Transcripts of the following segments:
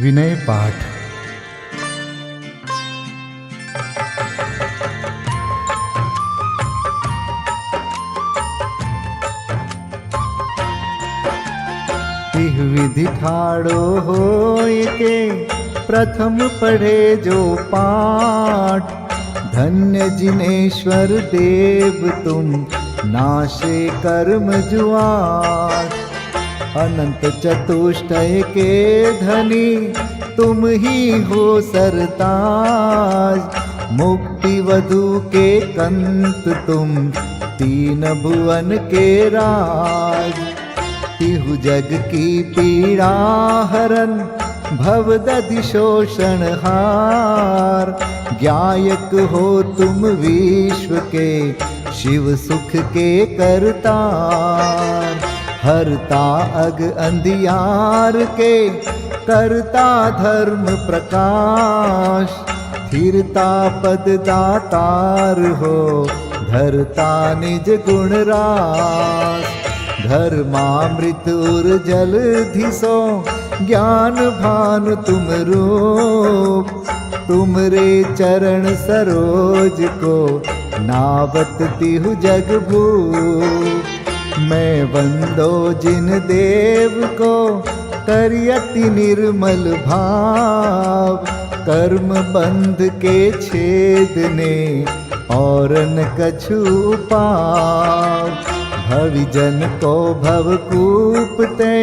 विनय पाठ। तिह विधि ठाड़ो होय के प्रथम पढ़े जो पाठ। धन्य जिनेश्वर देव तुम नाशे कर्म जुआट। अनंत चतुष्टय के धनी तुम ही हो सरताज। मुक्ति वधु के कंत तुम तीन भुवन के राज। तिहु जग की पीड़ा हरन भवदधि शोषण हार। ज्ञायक हो तुम विश्व के शिव सुख के करतार। हरता अग अंधियार के करता धर्म प्रकाश। स्थिरता पद दातार हो धरता निज गुण रास। धर्मामृत उर जल धिसो ज्ञान भान तुम रूप। तुमरे चरण सरोज को नावत तिहु जग भूप। मैं वंदो जिन देव को करियति निर्मल भाव। कर्म बंध के छेदने और न कछु पाव। भविजन को भवकूपते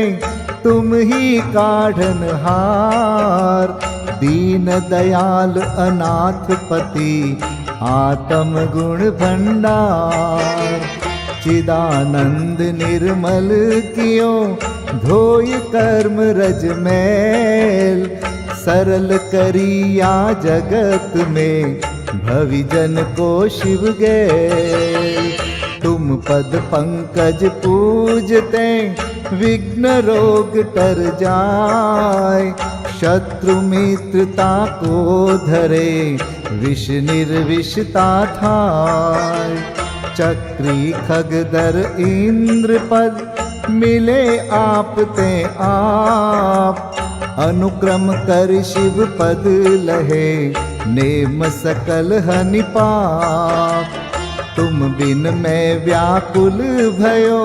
तुम ही काढ़न हार। दीन दयाल अनाथ पति आत्म गुण भंडार। चिदानंद निर्मल कियो धोय कर्म रज मैल। सरल करिया जगत में भविजन को शिव गैल। तुम पद पंकज पूजते विघ्न रोग तर जाय। शत्रु मित्रता को धरे विष निर्विषता थाय। चक्री खगदर इंद्र पद मिले आप ते आप। अनुक्रम कर शिव पद लहे नेम सकल हनि पाप। तुम बिन मैं व्याकुल भयो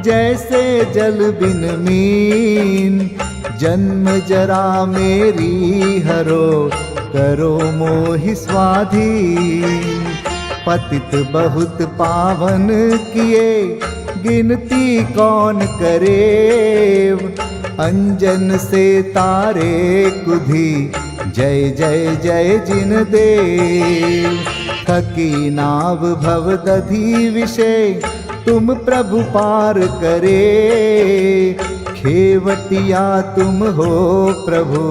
जैसे जल बिन मीन। जन्म जरा मेरी हरो करो मोहि स्वाधीन। पतित बहुत पावन किए गिनती कौन करे। अंजन से तारे कुधी जय जय जय जिन देव। थकी नाव भवदधि विषय तुम प्रभु पार करे। खेवटिया तुम हो प्रभु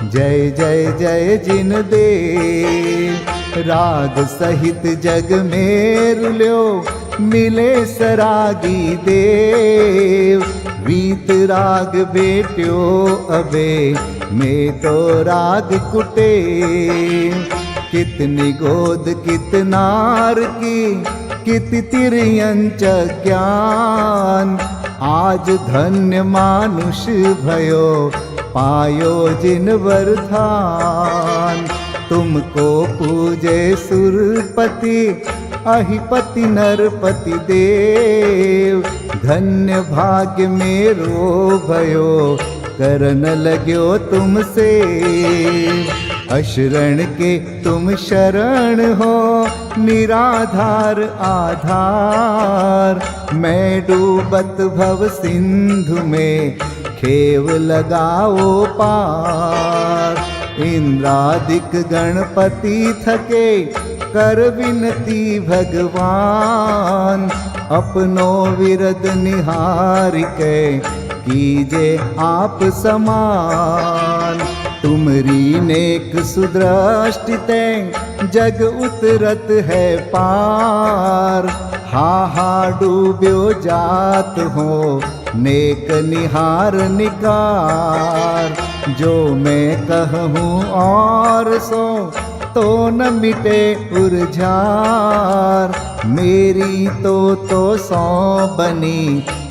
जय जय जय जिन देव। राग सहित जग में रुल्यो मिले सरागी देव। वीत राग बेट्यो अबे में तो राग कुटे। कितनी गोद कितनार की कित तिर्यंच ज्ञान। आज धन्य मानुष भयो पायो जिन वरदान। तुमको पूजे सुरपति अहिपति नरपति देव। धन्य भाग्य मेरो भयो करन लग्यो तुमसे। अशरण के तुम शरण हो निराधार आधार। मैं डूबत भव सिंधु में खेव लगाओ पार। इंद्रादिक गणपति थके कर विनती भगवान। अपनो विरद निहारिके कीजे आप समान। तुमरी नेक सुदृष्टिते जग उतरत है पार। हा डूब्यो जात हो नेक निहार निकार। जो मैं कहूँ और सो तो न मिटे उर्जार। मेरी तो सौ बनी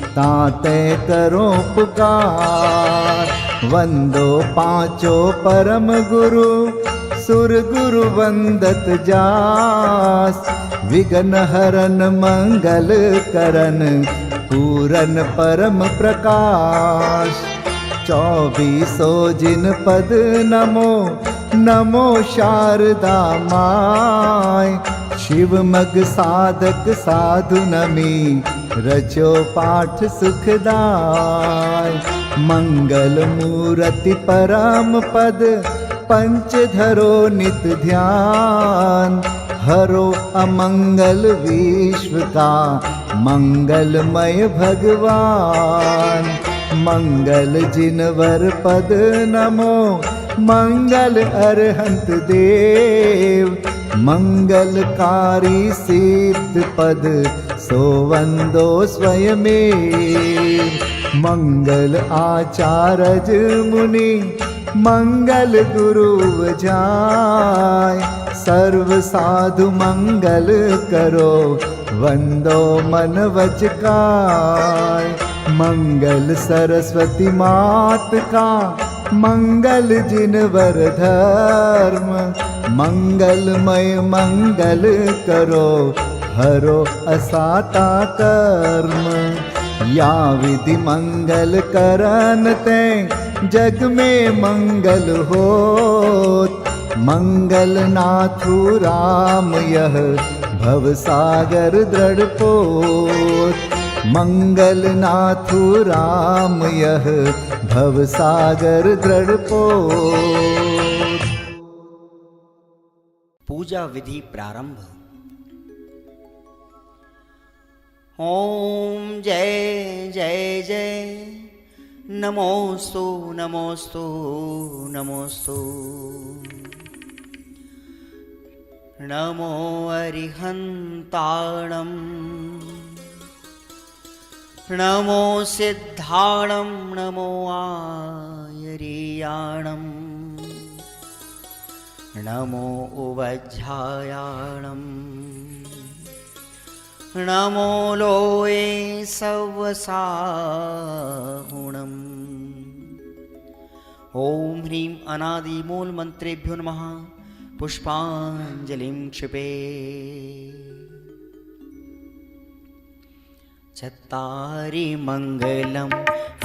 ताते करो पुकार। वंदो पांचों परम गुरु, सुर गुरु वंदत जास। विघ्न हरन मंगल करन, पूरन परम प्रकाश। 24 जिन पद नमो, नमो शारदा माय। शिव मग साधक साधु नमी, रचो पाठ सुखदाय। मंगल मूर्ति परम पद, पंच धरो नित ध्यान। हरो अमंगल विश्व का, मंगलमय भगवान। मंगल जिनवर पद नमो, मंगल अरहंत देव। मंगलकारी सिद्ध पद, सो वंदो स्वयमेव। मंगल आचारज मुनि, मंगल गुरु जाय। सर्व साधु मंगल करो, वंदो मन वच काय। मंगल सरस्वती मात का, मंगल जिनवर धर्म। मंगलमय मंगल करो, हरो असाता कर्म। या विधि मंगल करन ते, जग में मंगल होत। मंगल नाथु राम यह, भव सागर दृढ़ पोत। मंगल नाथु राम यह, भव सागर दृढ़ पोत। पूजा विधि प्रारंभ। ओम जय जय जय, नमोस्तु नमोस्तु नमोस्तु। नमो अरिहन्ताणं, नमो सिद्धाणं, नमो आयर्याणं। नमो उवज्झायाणं, नमो लोये सवसाहुणम्। ओम ह्रीं अनादि मूल मंत्रेभ्यो नमः। पुष्पांजलिं क्षिपे। चत्तारि मंगलं,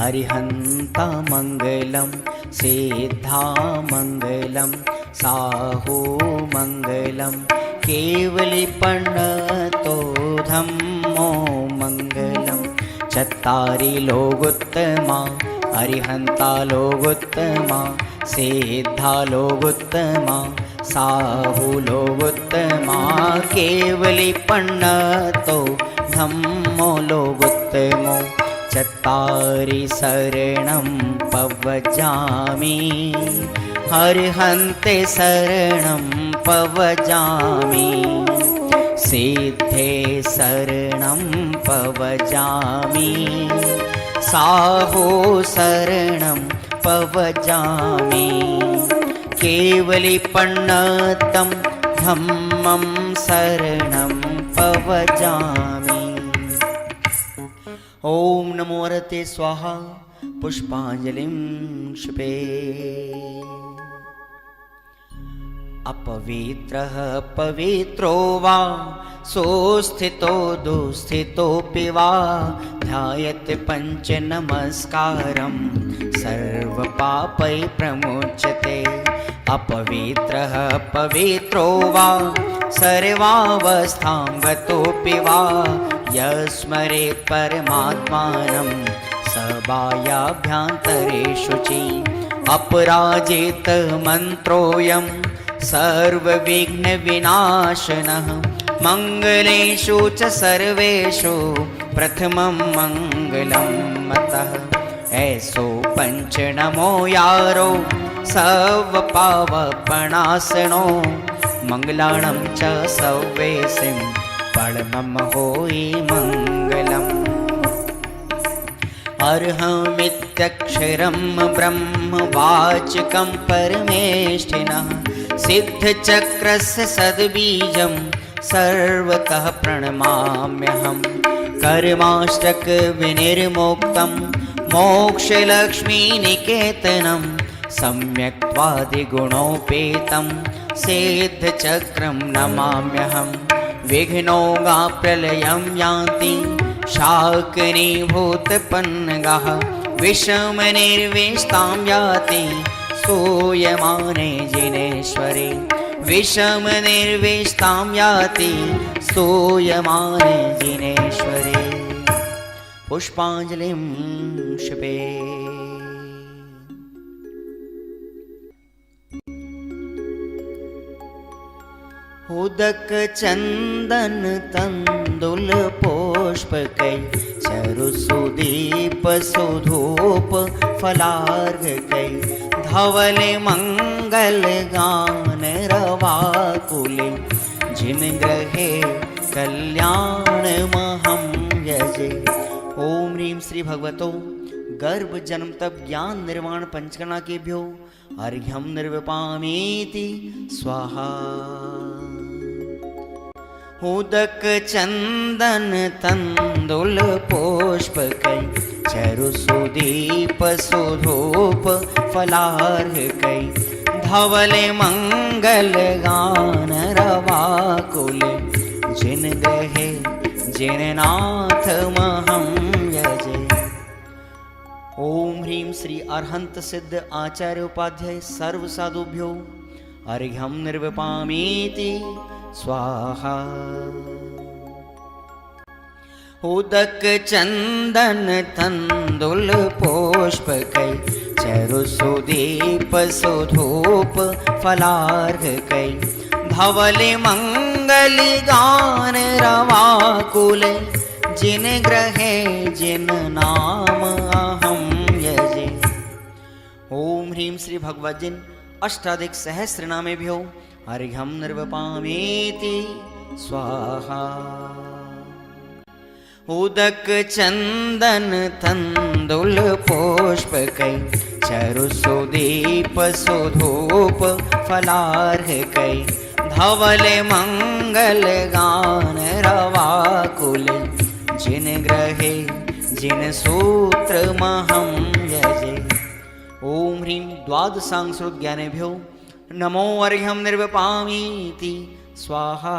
हरिहन्ता मंगलं, सिद्धा मंगलं, साहू मंगलं, केवलीपन्नतो धम्मो मंगलं। चत्तारि लोगोत्तमा, हरिहन्ता लोगोत्तमा, सिद्धा लोगोत्तमा, साहू लोगोत्तमा, केवलीपन्नतो धम्मो लोगोत्तमो। चत्तारि शरणं पवजामि, हरिहन्ते शरणं पवजामि। सिद्धे शरणं पवजामि, साहू शरणं पवजामि। केवलीपन्नतं धम्मं शरणं पवजामि। ओम नमो हरते स्वाहा। पुष्पांजलिं क्षिपे। अपवित्रः पवित्रो वा, सोस्थितो दुस्थितोऽपि वा। ध्यायते पंच नमस्कारं, सर्वपापै प्रमुच्यते। अपवित्रः पवित्रो वा, सर्वावस्थां गतोऽपि वा। यस्मरेत् परमात्मानं, सबाह्याभ्यन्तरे शुचि। अपराजित मन्त्रोऽयं, सर्वविघ्नविनाशनः। मङ्गलेषु च सर्वेषु, प्रथमं मङ्गलं मतः। ऐसो पंच नमो यारो, सर्वपावपणासनो। मंगलाणं च सव्वेसिं, परमं होई मङ्गलम्। अर्हमित्यक्षरं ब्रह्म वाचकं परमेष्ठिनः। सिद्धचक्रस्य सद्बीजं, सर्वतः प्रणमाम्यहम्। कर्माष्टक विनिर्मुक्तं, मोक्षलक्ष्मीनिकेतनं सम्यक्त्वादिगुणोपेतं सिद्धचक्रं नमाम्यहं। विघ्नौघाप्रलयं यान्ति शाकिनीभूतपन्नगाः विषमनिर्विष्टां याति स्तूयमाने जिनेश्वरे। विषमनिर्विष्टां याति स्तूयमाने जिनेश्वरे। पुष्पाञ्जलिं क्षिपे। उदक चंदन तंदुल पुष्पकै चरुसुदीप सुधूप फलार्घकै धवल मंगल गान रवाकुले जिन ग्रहे कल्याण महं यजे। ओम ह्रीं श्री भगवतो गर्भ जन्म तप ज्ञान निर्वाण पंचकर्णा केभ्यो अर्घ्यं निर्विपामीति स्वाहा। उदक चंदन तंदुल पुष्पकै चरुसुदीप सुधूप फलार्घकै धवल मंगल गान रवाकुल जिन ग्रहे जिन नाथ महं यजे। ओम ह्रीं श्री अरहंत सिद्ध आचार्य उपाध्याय सर्व साधुभ्यो अर्घ्यं निर्विपामीति स्वाहा। उदक चंदन तंदुल पुष्पकै चरुसुदीप सुधूप फलार्घकै धवल मंगल गान रवाकुल जिन ग्रहे जिन नाम अहं यजे। ओम ह्रीं श्री भगवद्जिन अष्टाधिक सहस्रनामेभ्यो अर्घ्यं निर्विपामीति स्वाहा। उदक चंदन तंदुल पुष्पकै चरुसुदीप सुधूप फलार्घकै धवल मंगल गान रवाकुल जिन ग्रहे जिन सूत्र महं यजे। ओम ह्रीं द्वादशांशोद्ज्ञानेभ्यो नमो अर्घ्यं निर्विपामीति स्वाहा।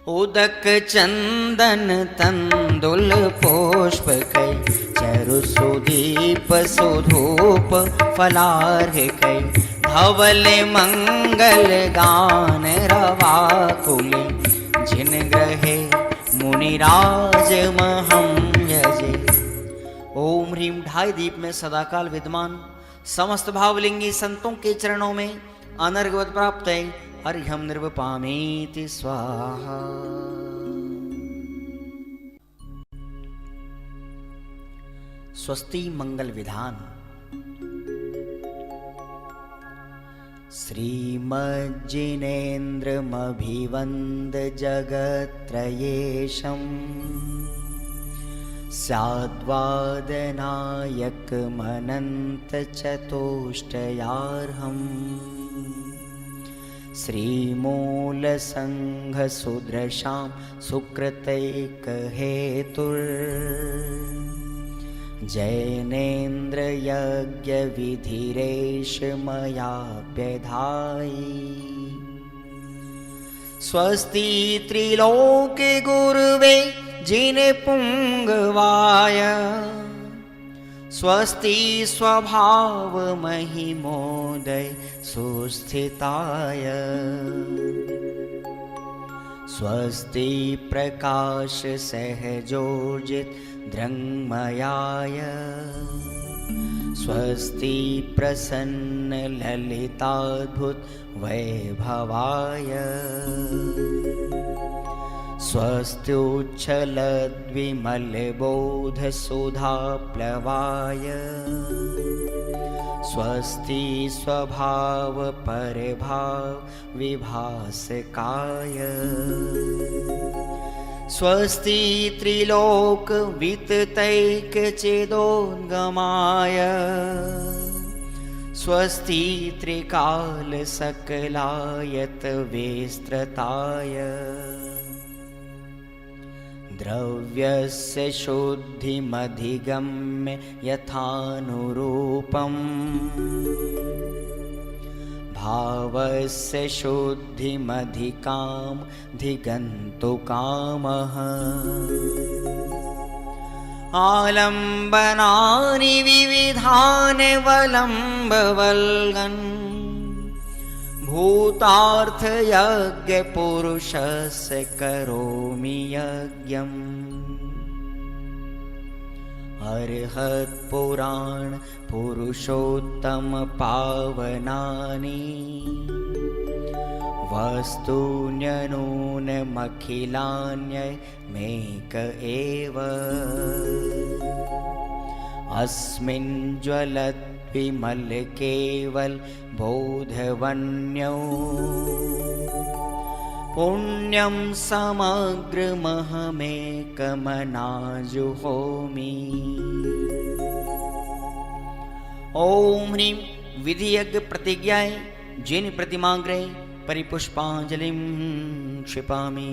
उदक चंदन तंदुल पुष्पकै चरुसुदीप सुधूप फलार्घकै धवल मंगल गान रवाकुल जिन ग्रहे मुनिराज महं यजे। ओम ह्रीं ढाई दीप में सदाकाल विद्यमान समस्त भावलिंगी संतों के चरणों में अनर्घवत प्राप्त है अर्घ्यं निर्विपामीति स्वाहा। स्वस्ति मंगल विधान। श्रीमज्जिनेन्द्रमभिवन्द जगत्त्रयेशम् स्याद्वादनायकमनन्तचतुष्टयार्हम् श्रीमूलसङ्घसुदृशां सुकृतैकहेतुर्जैनेन्द्रयज्ञविधिरेश मयाप्यधायि। स्वस्ति त्रिलोके गुरुवे जिन पुंगवाय स्वस्ति स्वभाव महिमोदय सुस्थिताय। स्वस्ति प्रकाश सहजोजित दृङ्मयाय स्वस्ति प्रसन्न ललिताद्भुत वैभवाय। स्वस्त्युच्छलद्विमलबोधसुधाप्लवाय स्वस्ति स्वभाव परभाव विभासकाय। स्वस्ति त्रिलोक विततैकचिदोद्गमाय स्वस्ति त्रिकाल सकलायत विस्तृताय। द्रव्यस्य शुद्धिमधिगम्य यथानुरूपम् भावस्य शुद्धिमधिकां धिगन्तु कामः आलम्बनानि विविधानि वलम्बवल्गन् भूतार्थयज्ञपुरुषस्य करोमि यज्ञम् अर्हत्पुराण पुरुषोत्तम पावनानि वस्तून्यनूनमखिलान्यमेक एव अस्मिन् ज्वलद्विमल केवल बोधवन्यो पुण्यं समग्रमहमेकमनाजुहोमि। ओम ह्रीं विधियज्ञ प्रतिज्ञाय जिन प्रतिमाग्रे परिपुष्पांजलिं क्षिपामि।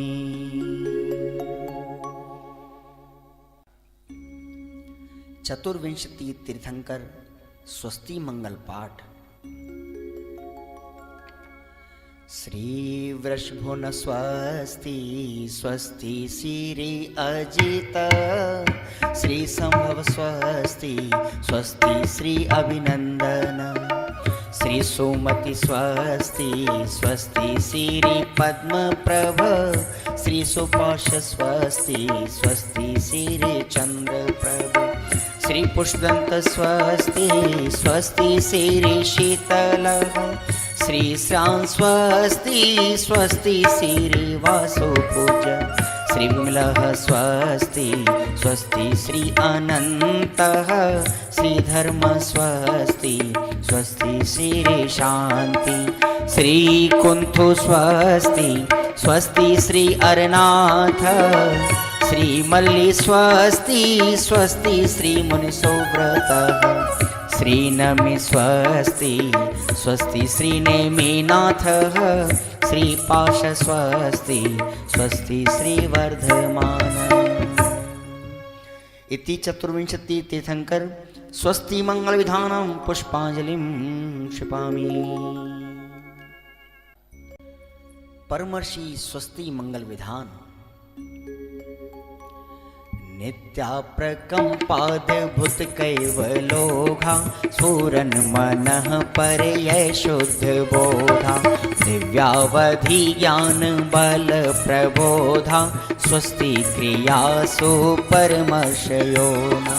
चतुर्विंशति तीर्थंकर स्वस्ति मंगल पाठ। श्री वृषभुन स्वस्ति स्वस्ति श्री अजित श्री संभव स्वस्ति स्वस्ति श्री अभिनंदन श्री सुमति स्वस्ति स्वस्ति श्री पद्म प्रभ श्री सुपाश स्वस्ति स्वस्ति श्री चंद्र प्रभ श्री पुष्पदंत स्वस्ति स्वस्ति श्री शीतल श्री श्याम स्वस्ति स्वस्ति श्री वासुपूज श्री विमलः स्वस्ति स्वस्ति श्री अनन्तः श्री धर्म स्वस्ति स्वस्ति श्री शांति श्री कुंथु स्वस्ति स्वस्ति श्री अरनाथ श्री मल्ली स्वस्ति स्वस्ति श्री मुनिसोव्रतः श्री नमि स्वस्ति स्वस्ति श्री नेमिनाथः श्री पाश स्वस्ति स्वस्ति श्री वर्धमान। इति चतुर्विंशति तीर्थंकर स्वस्ति मंगल विधानं पुष्पांजलिं क्षिपामि। परमर्षि स्वस्ति मंगल विधान। नित्याप्रकम्पाद्भुत कैवलोघा स्फुरन् मनः परयै शुद्ध बोधा दिव्यावधि ज्ञान बल प्रबोधा स्वस्ति क्रियासु परमर्षयोना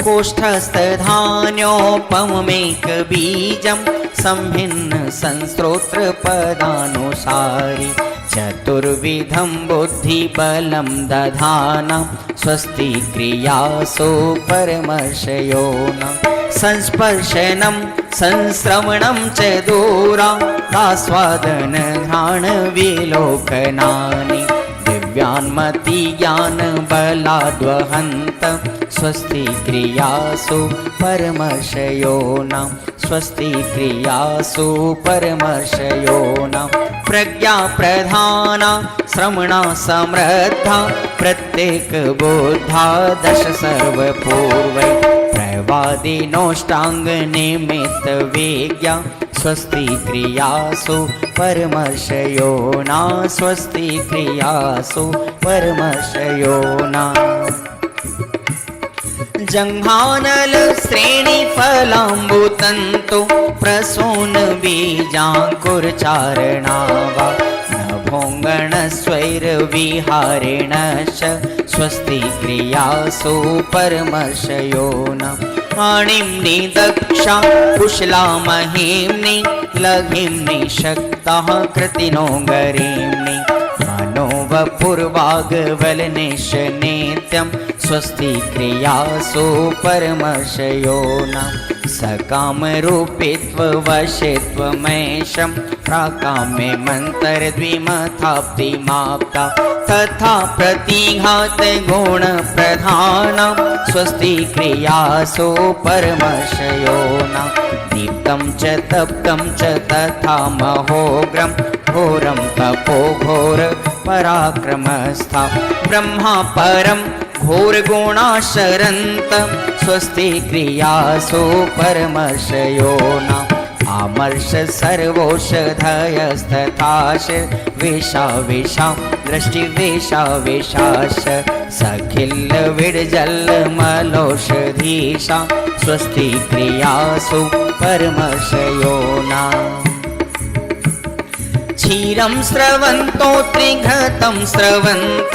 कोष्ठस्थधान्योपमेक बीजं संभिन्न संस्त्रोत्र पदानुसारि चतुर्विधं बुद्धिबलं दधाना स्वस्ति क्रियासु परमर्षयोना संस्पर्शनं संश्रवणं च दूरादास्वादन घ्राण विलोकनानि दिव्यान्मति ज्ञान बलाद्वहन्त स्वस्ति क्रियासु परमर्षयोना स्वस्ति क्रियासु परमर्षयोना प्रज्ञा प्रधाना श्रमणा समृद्धा प्रत्येक बोधा दश सर्वपूर्वै प्रवादिनोष्टांग निमित्त वेज्ञा स्वस्ति क्रियासु परमर्षयोना स्वस्ति क्रियासु परमर्षयोना जंघानल श्रेणी फलाम्बुतंतु प्रसून बीजांकुरचारणावा नभोंगण स्वैर विहारेणश्च स्वस्ति क्रियासु परमर्षयोना आणिम्नि दक्षा कुशला महिम्नि लघिम्नि शक्ताः कृतिनो गरीम्नि मनोवपुर्वाग्वलनिश नित्यं स्वस्ति क्रियासु परमर्षयोनां सकामरूपित्ववशित्वमेषं प्राकाम्ये मन्तरद्विमथाप्तिमाप्ता तथा प्रतिघातगुणप्रधानां स्वस्ति क्रियासु परमर्षयोनां दीप्तं च तप्तं च तथा महोग्रं घोरं तपो घोर पराक्रमस्था ब्रह्मा परं घोरगुणाशरन्त स्वस्ति क्रियासु परमर्षयोनाम् आमर्ष सर्वौषधयस्तथाश वेषावेषां दृष्टिवेषावेषाश्च सखिल्लविड्जल्मलौषधीशां स्वस्ति क्रियासु परमर्षयोनाम् क्षीरं स्रवन्तो त्रिघतं स्रवन्त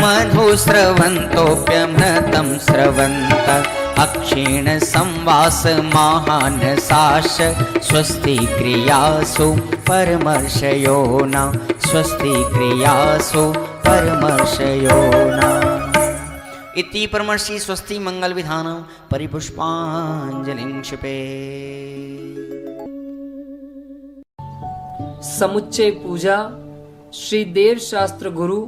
मधु स्रवन्तोऽप्यमृतं स्रवन्त अक्षीण संवास महानसाश स्वस्ति क्रियासु परमर्षयोनां स्वस्ति क्रियासु परमर्षयोनाम् इति परमर्षि स्वस्ति मंगल विधानं परिपुष्पाञ्जलिं क्षिपे। समुच्चय पूजा श्री देव शास्त्र गुरु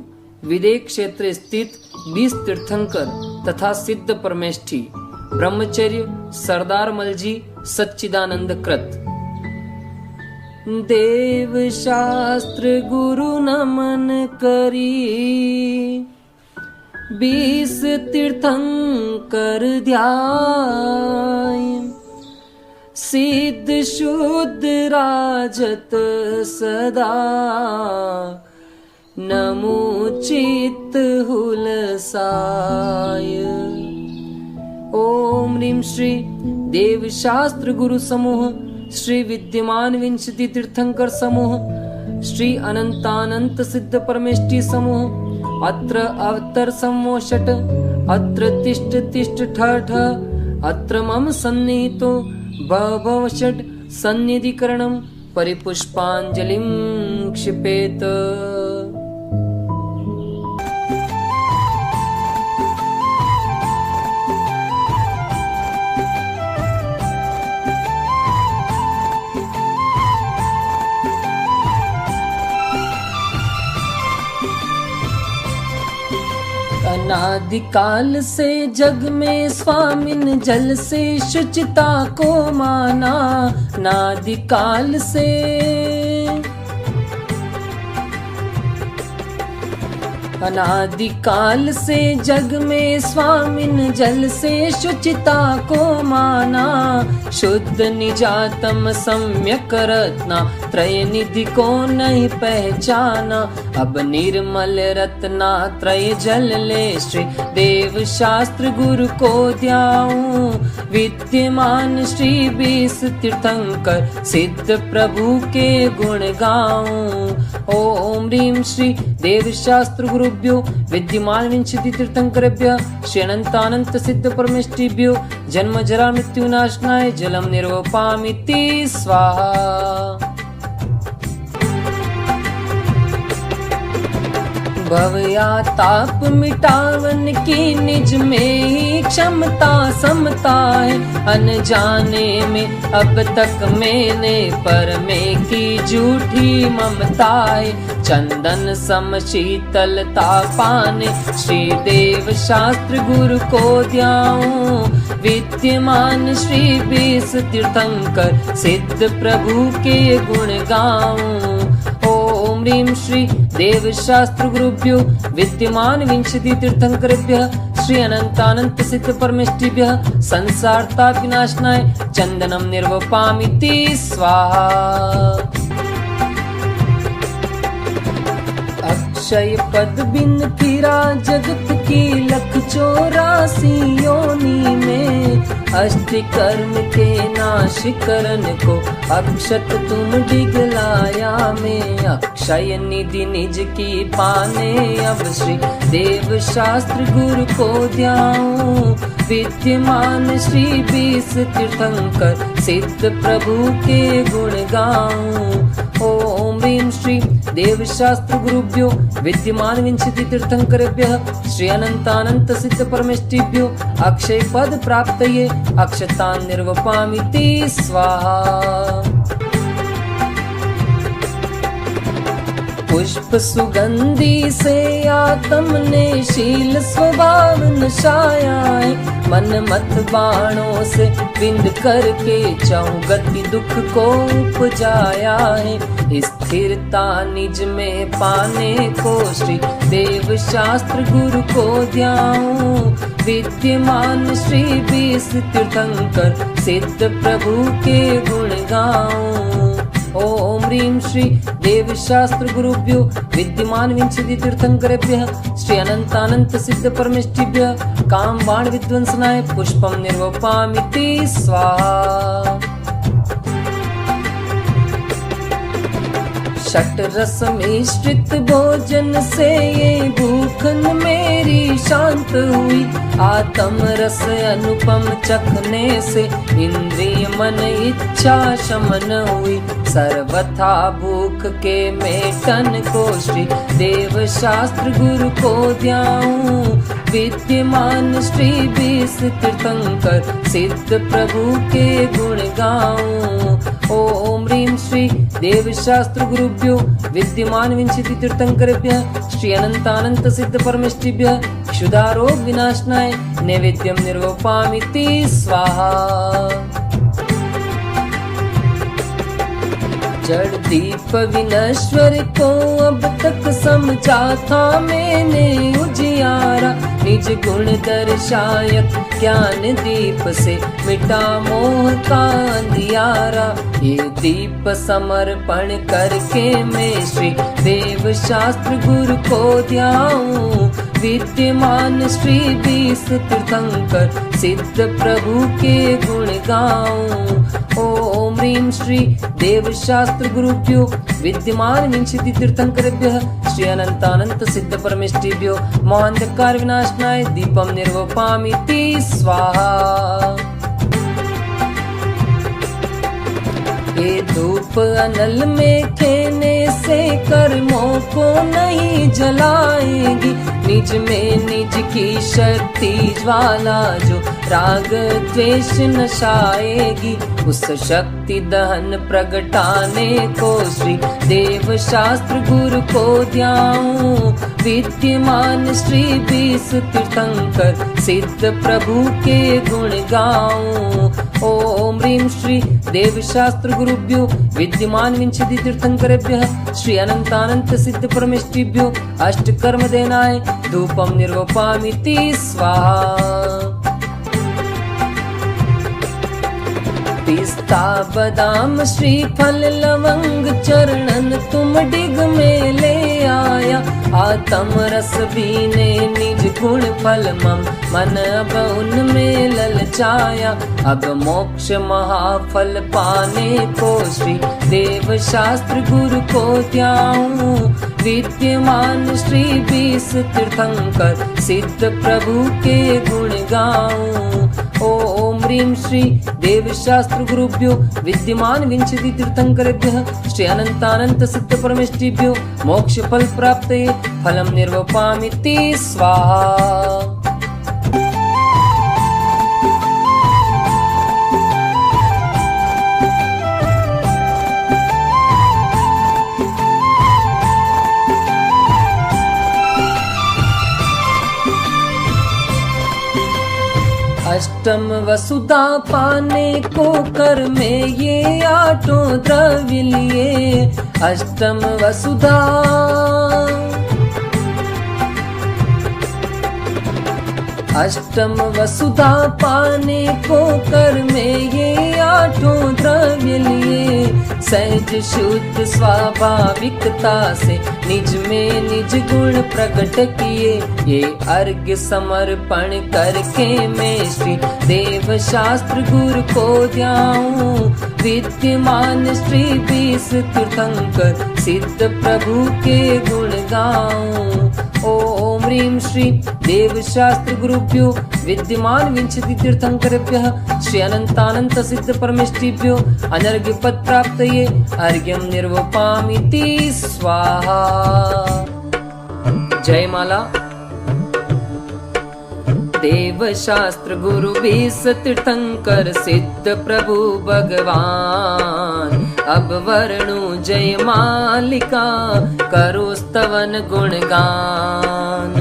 विदेह क्षेत्र स्थित 20 तीर्थंकर तथा सिद्ध परमेष्ठी ब्रह्मचर्य सरदार मलजी सच्चिदानंद कृत। देव शास्त्र गुरु नमन करी 20 तीर्थंकर ध्याय सिद्ध शुद्ध राजत सदा नमो चित्त हुलसाय। ओम ह्रीं श्री देव शास्त्र गुरु समूह श्री विद्यमान विंशति तीर्थंकर समूह श्री अनंतानंत सिद्ध परमेष्ठी समूह अत्र अवतर समोषट अत्र तिष्ठ तिष्ठ ठ ठ अत्र मम सन्निहितो भव षट् सन्निधिकरणं परिपुष्पाञ्जलिं क्षिपेत। अनादिकाल से जग में स्वामिन जल से शुचिता को माना। अनादिकाल से अनादिकाल से जग में स्वामिन जल से शुचिता को माना। शुद्ध निजातम सम्यक रत्ना त्रय निधि को नहीं पहचाना। अब निर्मल रत्ना त्रय जल ले श्री देव शास्त्र गुरु को ध्याऊं। विद्यमान श्री 20 तीर्थंकर सिद्ध प्रभु के गुण गाऊं। ओम ह्रीं श्री देव शास्त्र गुरुभ्यो विद्यमान विंशति तीर्थंकरेभ्यः श्री अनंतानंत सिद्ध परमेष्ठिभ्यो जन्म जरा मृत्यु नाशनाय जलम निर्वपामिति स्वाहा। भव या ताप मिटावन की निज में ही क्षमता समता है। अनजाने में अब तक मैंने पर में की झूठी ममता है। चंदन सम शीतलता पाने श्री देव शास्त्र गुरु को ध्याऊं। विद्यमान श्री 20 तीर्थंकर सिद्ध प्रभु के गुण गाऊं। ओम ह्रीं श्री देव शास्त्र गुरुभ्यो विद्यमान विंशति तीर्थंकरेभ्यः श्री अनंतानंत सिद्ध परमेष्ठिभ्यः संसार ताप विनाशनाय चंदनम निर्वपामिति स्वाहा। अक्षय पद बिन फिरा जगत की 184 योनि में। अष्ट कर्म के नाश करन को अक्षत तुम डिगलाया में। अक्षय निधि निज की पाने अब श्री देव शास्त्र गुरु को ध्याऊं। विद्यमान श्री 20 तीर्थंकर सिद्ध प्रभु के गुण गाऊं। ओम ह्रीं श्री देव शास्त्र गुरुभ्यो विद्यमान विंशति तीर्थंकरेभ्यः श्री अनंतानंत सिद्ध परमेष्टिभ्यो अक्षय पद प्राप्तये अक्षतान् निर्वपामिति स्वाहा। पुष्प सुगंधी से आत्म ने शील स्वभाव नशाया है, मन मत बाणों से बिंद करके चाहूं गति दुख को उपजाया है। स्थिरता निज में पाने को श्री देव शास्त्र गुरु को ध्याऊं, विद्यमान श्री 20 तीर्थंकर सिद्ध प्रभु के गुण गाऊं। ओम ह्रीं श्री देव शास्त्र गुरुभ्यो विद्यमान विंशति तीर्थंकरेभ्यः श्री अनंतानंत सिद्ध परमेष्टिभ्यः काम बाण विध्वंसनाय पुष्पम निर्वपामिति स्वाहा। षट रस मिश्रित भोजन से ये भूखन मेरी शांत हुई, आत्म रस अनुपम चखने से इंद्रिय मन इच्छा शमन हुई। सर्वथा भूख के मेटन को श्री देव शास्त्र गुरु को ध्याऊं, विद्यमान श्री 20 तीर्थंकर सिद्ध प्रभु के गुण गाऊं। ओम ह्रीं श्री देव शास्त्र गुरुभ्यो विद्यमान विंशति तीर्थंकरेभ्यः श्री अनंतानंत सिद्ध परमेष्टिभ्यः क्षुधारोग विनाशनाय नैवेद्यम निर्वपामिति स्वाहा। जड़ दीप विनश्वर को अब तक समझा था मैंने उजियारा, निज गुण दर्शायत ज्ञान दीप से मिटा मोह का अंधियारा। ये दीप समर्पण करके मैं श्री देव शास्त्र गुरु को ध्याऊं, विद्यमान श्री 20 तीर्थंकर सिद्ध प्रभु के गुण गाऊं। ओम ह्रीं श्री देव शास्त्र गुरुभ्यो विद्यमान विंशति तीर्थंकरेभ्यः श्री अनंतानंत सिद्ध परमेष्टिभ्यो मोहांधकार विनाशनाय दीपम निर्वपामिति स्वाहा। ये धूप अनल में खेने से कर्मों को नहीं जलाएगी, निज में निज की शक्ति ज्वाला जो राग द्वेष नशाएगी। उस शक्ति दहन प्रगटाने को श्री देव शास्त्र गुरु को ध्याऊं, विद्यमान श्री 20 तीर्थंकर सिद्ध प्रभु के गुण गाऊं। ओम ह्रीं श्री देव शास्त्र गुरुभ्यो विद्यमान विंशति तीर्थंकरेभ्यः श्री अनंतानंत सिद्ध परमेष्टिभ्यो अष्ट कर्म देनाय धूपम निर्वपामिति स्वाहा। पिस्ता बादाम श्रीफल लवंग चरणन तुम डिग में ले आया, आत्म रस बीने निज गुण फल मम मन अब उनमें ललचाया। अब मोक्ष महाफल पाने को श्री देव शास्त्र गुरु को ध्याऊं, विद्यमान श्री 20 तीर्थंकर सिद्ध प्रभु के गुण गाऊं। ओम ह्रीं श्री देव शास्त्र गुरुभ्यो विद्यमान विंशति तीर्थंकरेभ्यः श्री अनंतानंत सिद्ध परमेष्टिभ्यो मोक्ष फल प्राप्तये फलम निर्वपामिति स्वाहा। अष्टम वसुधा पाने को कर में ये आठों द्रव्य लिए, अष्टम वसुधा अष्टम वसुधा पाने को कर में ये आठों द्रव्य लिए। सहज शुद्ध स्वाभाविकता से निज में निज गुण प्रकट किए, ये अर्घ्य समर्पण करके मैं श्री देव शास्त्र गुरु को ध्याऊं, विद्यमान श्री 20 तीर्थंकर सिद्ध प्रभु के गुण गाऊं। ओम ह्रीं श्री देवशास्त्र गुरुभ्यो विद्यमान विंशति तीर्थंकरेभ्यः श्री अनंतानंत सिद्ध परमेष्टिभ्यो अनर्घ्य पद प्राप्तये अर्घ्यं निर्वपामीति स्वाहा। जय माला। देव शास्त्र गुरु बीस तीर्थंकर सिद्ध प्रभु भगवान अब वर्णु जय मालिका करो स्तवन गुणगान।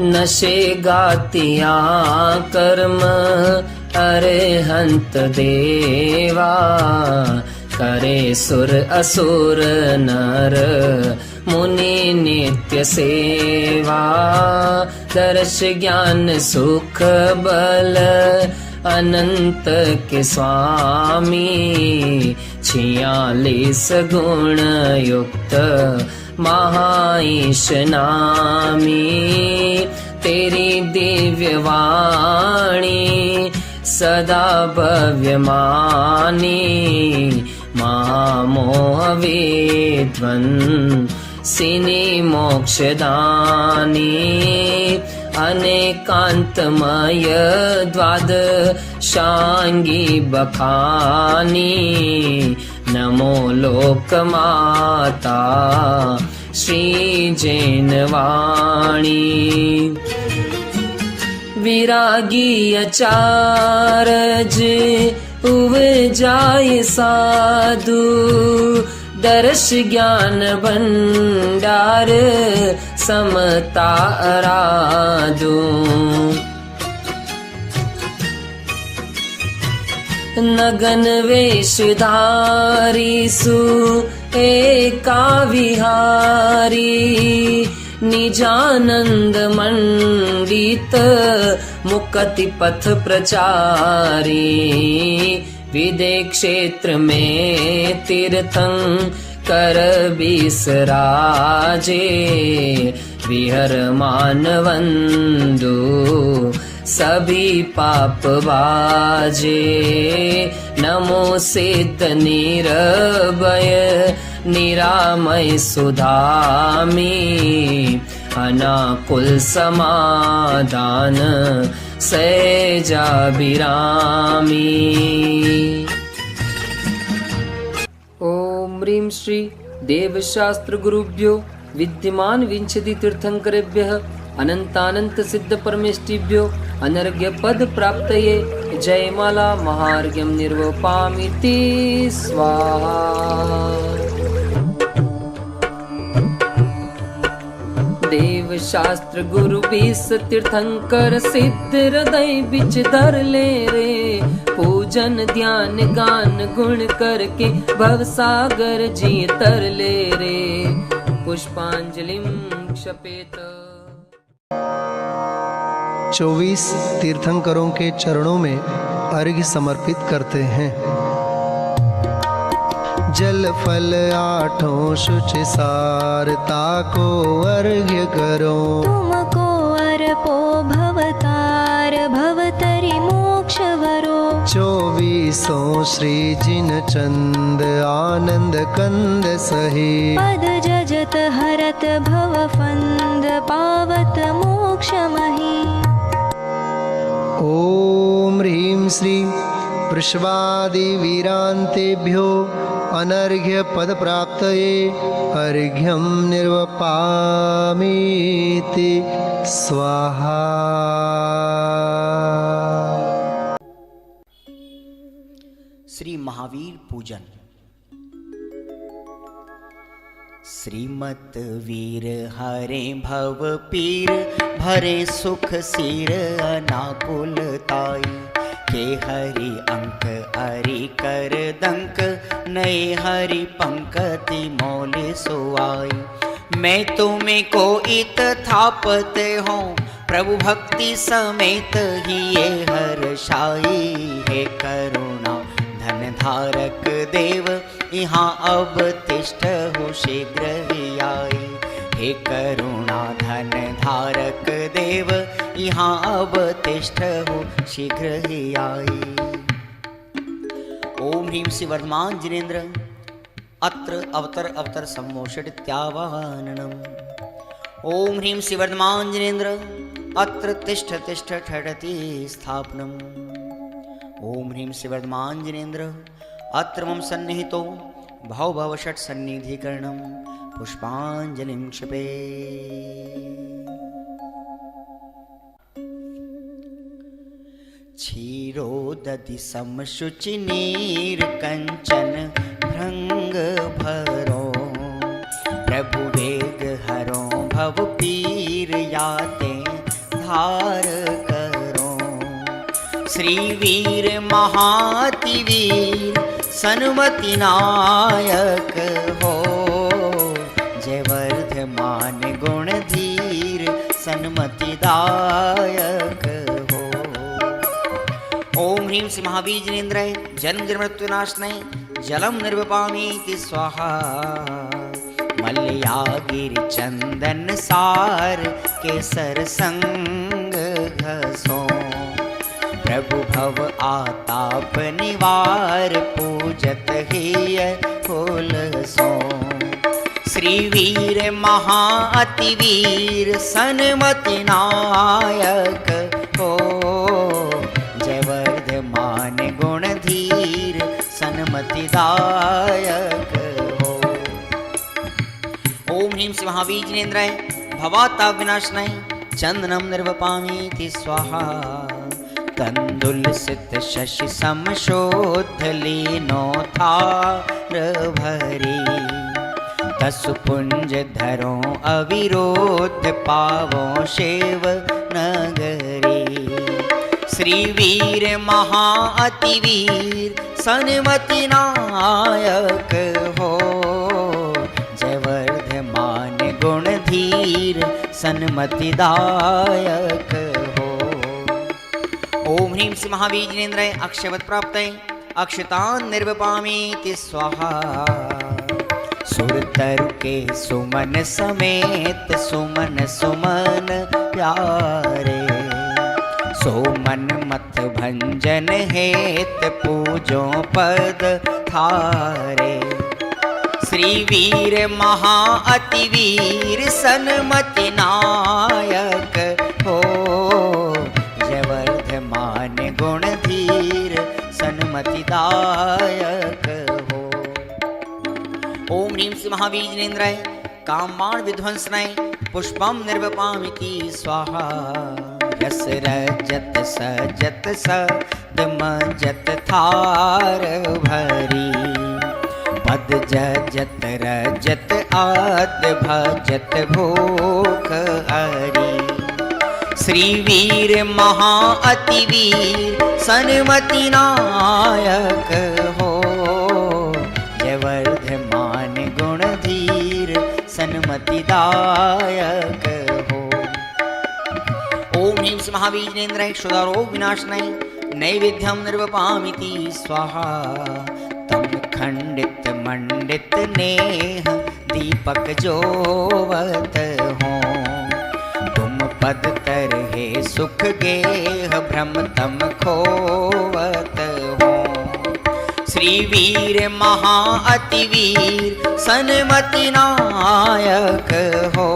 नशे गातिया कर्म अरिहंत देवा करे सुर असुर नर मुनि नित्य सेवा दर्श ज्ञान सुख बल अनंत के स्वामी 46 गुण युक्त महाईश नामी तेरी दिव्य वाणी सदा भव्य मानी महामोह विद्वन सिनी मोक्षदानी अनेकांतमय द्वादशांगी बखानी नमो लोकमाता श्री जैनवाणी। विरागी अचारज उपजाय साधु दर्श ज्ञान भंडार समता आराधू नगन वेशधारी सु एका विहारी निजानंद मंडित मुक्ति पथ प्रचारी विदे क्षेत्र में तीर्थंकर बिसराजे विहर मानवंदु सभी पाप बाजे नमो सिद्ध निरभय निरामय सुधामी अनाकुल समाधान सहजा बिरामी। ओम ह्रीं श्री देवशास्त्र गुरुभ्यो विद्यमान विंशति तीर्थंकरेभ्यः अनंतानंत सिद्ध परमेष्टिभ्यो अनर्घ्य पद प्राप्तये जय माला महार्घ्यं निर्वपामीति स्वाहा। देव शास्त्र गुरु 20 तीर्थंकर सिद्ध हृदय बिच धर ले रे पूजन ध्यान गान गुण करके भव सागर जी तर ले रे पुष्पांजलिं क्षपेत। 24 तीर्थंकरों के चरणों में अर्घ्य समर्पित करते हैं। जल फल आठों शुचि सारता को अर्घ्य करो तुमको अर्पो भवतार भवतरि मोक्ष वरो 24 श्री जिन चंद आनंद कंद सही पद जजत हरत भव फंद पावत मोक्ष मही। ओम ह्रीं श्री वृषभादि वीरांतेभ्यो अनर्घ्य पद प्राप्तये अर्घ्यं निर्वपामीति स्वाहा। श्री महावीर पूजन। श्रीमत वीर हरे भव पीर भरे सुख सिर अनाकुल ताई के हरि अंक हरि कर दंक नए हरि पंकति मौले सोआई। मैं तुम्हें को इत थापते हो प्रभु भक्ति समेत ही ये हर्षाई। हे करुणा धन धारक देव यहाँ अब तिष्ठ हो शीघ्र ही आई। हे करुणा धन धारक देव यहाँ अवतिष्ठ हो शीघ्र ही आई। ओम ह्रीं श्री वर्धमान जिनेन्द्र अत्र अवतर अवतर सम्मोषित्यावाहनम्। ओम ह्रीं श्री वर्धमान जिनेन्द्र अत्र तिष्ठ तिष्ठ ठडति स्थापनम्। ओम ह्रीं श्री वर्धमान जिनेन्द्र अत्र मम सन्निहितो भव भव षट् सन्निधिकरणं पुष्पाञ्जलिं क्षिपे। क्षीरोदधि समशुचि नीर कंचन भृंग भरो प्रभु वेग हरो भव पीर याते धार करो। श्री वीर महाति वीर सन्मति नायक हो जय वर्धमान गुण धीर सन्मति दायक हो। ओम ह्रीं श्री महावीर जिनेन्द्राय जन्म मृत्यु नाशनाय जलम निर्वपामीति स्वाहा। मल्लियागिरि चंदन सार केसर संग घसो प्रभु भव आताप निवार पूजत हिय फूल सो। श्री वीर महाअति वीर सन्मति नायक हो जय वर्धमान गुण धीर सन्मति दायक हो। ओम ह्रीं श्री महावीर जिनेन्द्राय भवाताप विनाशनाय चंदनम निर्वपामीति स्वाहा। तंदुलसित शशि समशोध लीनो थार भरी तसु पुंज धरो अविरोध पावो शेव नगरी। श्री वीर महाअति वीर सन्मति नायक हो जय वर्धमान गुण धीर सन्मति दायक हो। ओम ह्रीं श्री महावीर जिनेन्द्राय अक्षयवत् प्राप्तये अक्षतान् निर्वपामीति स्वाहा। सुरतरु के सुमन समेत सुमन सुमन प्यारे सोमन मत भंजन हेत पूजो पद थारे। श्री वीर महाअति वीर सन्मति नायक हो जय वर्धमान गुण धीर सन्मति दायक हो। ओम ह्रीं श्री महावीर जिनेन्द्राय कामबाण विध्वंसनाय पुष्पम निर्वपामीति स्वाहा। रस रजत सजत सदमजत थार भरी पद जजत रजत आद भजत भूख हरी। श्री वीर महाअति वीर सन्मति नायक हो जय वर्धमान गुण धीर सन्मति दायक हो। ओम ह्रीं श्री महावीर जिनेन्द्राय क्षुधारोग विनाशनाय नैवेद्यम निर्वपामीति स्वाहा। तम खंडित मंडित नेह दीपक जोवत हो तुम पद तर हे सुख गेह भ्रम तम खोवत हो। श्री वीर महाअति वीर सन्मति नायक हो